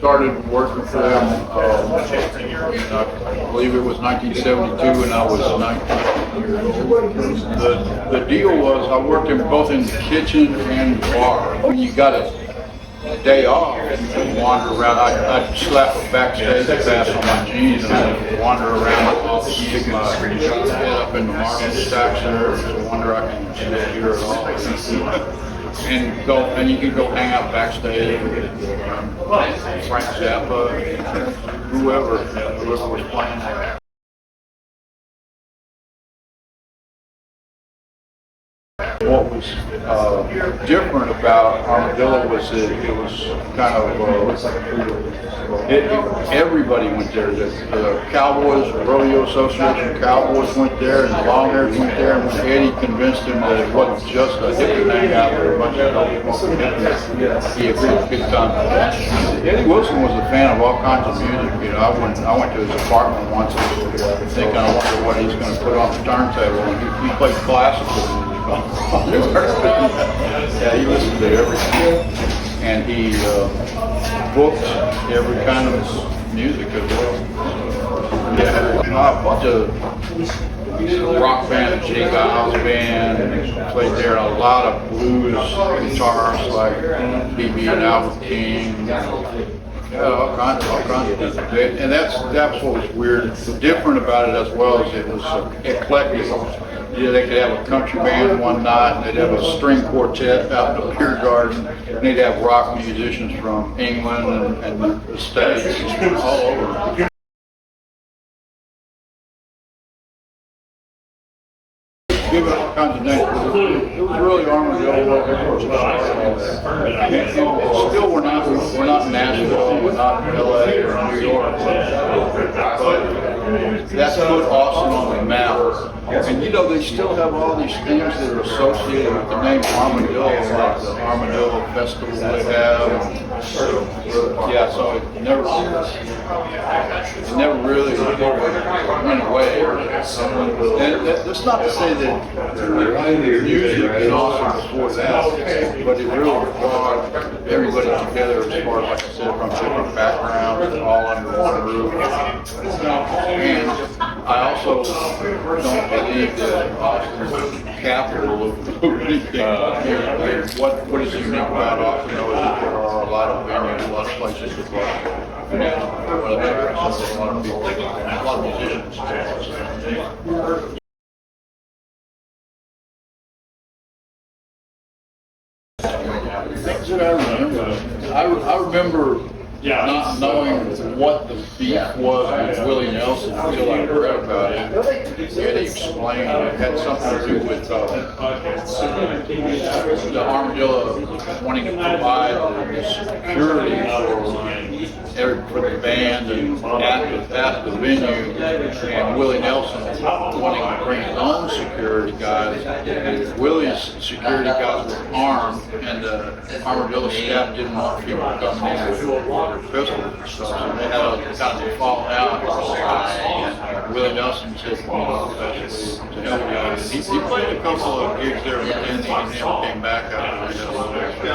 started working for them, I believe it was 1972, and I was 19 years old. The deal was I worked in both in the kitchen and the bar. When you got a day off, you could wander around. I'd slap a backstage pass on my jeans and I'd wander around the office, stick my head up in the market stacks there, just wonder I can hear it all. And you could go hang out backstage with Frank Zappa, whoever was playing there. What was different about Armadillo was that it was kind of everybody went there. The Cowboys, Rodeo Association Cowboys went there, and the Longhairs went there. And when Eddie convinced him that it wasn't just a hippie hangout with a bunch of hippies, he agreed big time. Eddie Wilson was a fan of all kinds of music. You know, I went to his apartment once, thinking I wonder what he's going to put on the turntable. And he played classical. Yeah, he listened to everything, and he booked every kind of music as well. Yeah, a bunch of rock band, J. Giles band, played there, and a lot of blues guitarists like B.B. and Albert King. Yeah, all kinds of music. And that's what was weird. Different about it as well as it was eclectic. Yeah, they could have a country band one night, and they'd have a string quartet out in the beer garden, and they'd have rock musicians from England and the States, all over. Give it all kinds of names. It was really Armadillo. Still, we're not Nashville, we're not LA or New York, but that's put Austin on the map. And you know, they still have all these things that are associated with the name Armadillo, like the Armadillo Festival they have. Yeah, so it never really went away. And that's not to say that music is awesome before that, but it really brought everybody together as far as, like I said, from different backgrounds, all under one roof. And I also don't believe that Austin is the capital of anything. What is unique about Austin, though, is that there are a lot of venues, a lot of places to play. A lot of people, a lot of musicians. Things that I remember. I remember not knowing what the beef was with Willie Nelson until I read about it. Eddie explained it had something to do with the Armadillo wanting to provide the security for the band and at the venue, and Willie Nelson wanting to bring his own security guys, and Willie's security guys were armed, and the Armadillo staff didn't want people coming in with pistols and stuff, so they had a kind of falling out, and Willie Nelson said, basically, to help guys. He played a couple of gigs there in the and came back after I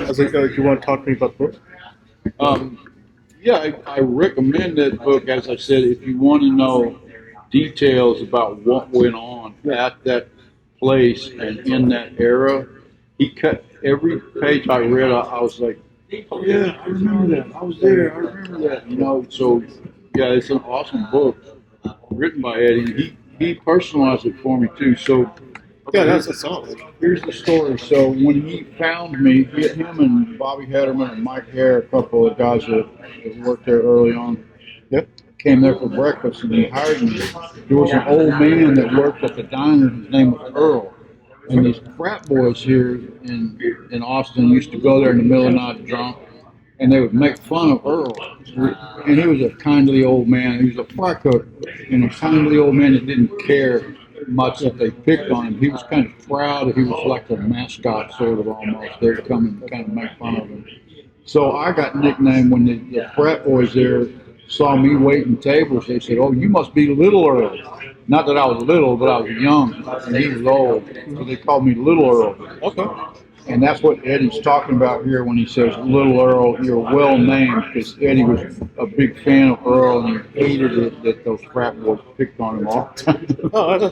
was like, you want to talk to me about the book? Yeah, I recommend that book. As I said, if you want to know details about what went on at that place and in that era, he cut every page I read. I was like, oh yeah, I remember that. I was there. I remember that. You know, so yeah, it's an awesome book written by Eddie. He personalized it for me too. So. Yeah, that's solid. Here's the story. So when he found me, him and Bobby Hederman and Mike Hare, a couple of guys that worked there early on, came there for breakfast, and he hired me. There was an old man that worked at the diner. His name was Earl. And these frat boys here in Austin used to go there in the middle of the night drunk, and they would make fun of Earl. And he was a kindly old man. He was a fry cook, and a kindly old man that didn't care much that they picked on him. He was kind of proud. He was like a mascot, sort of, almost. They'd come and kind of make fun of him. So I got nicknamed when the frat boys there saw me waiting tables. They said, "Oh, you must be Little Earl." Not that I was little, but I was young, and he was old. So they called me Little Earl. Okay. And that's what Eddie's talking about here when he says, Little Earl, you're well named, because Eddie was a big fan of Earl and he hated it that those frat boys picked on him all the time. Oh,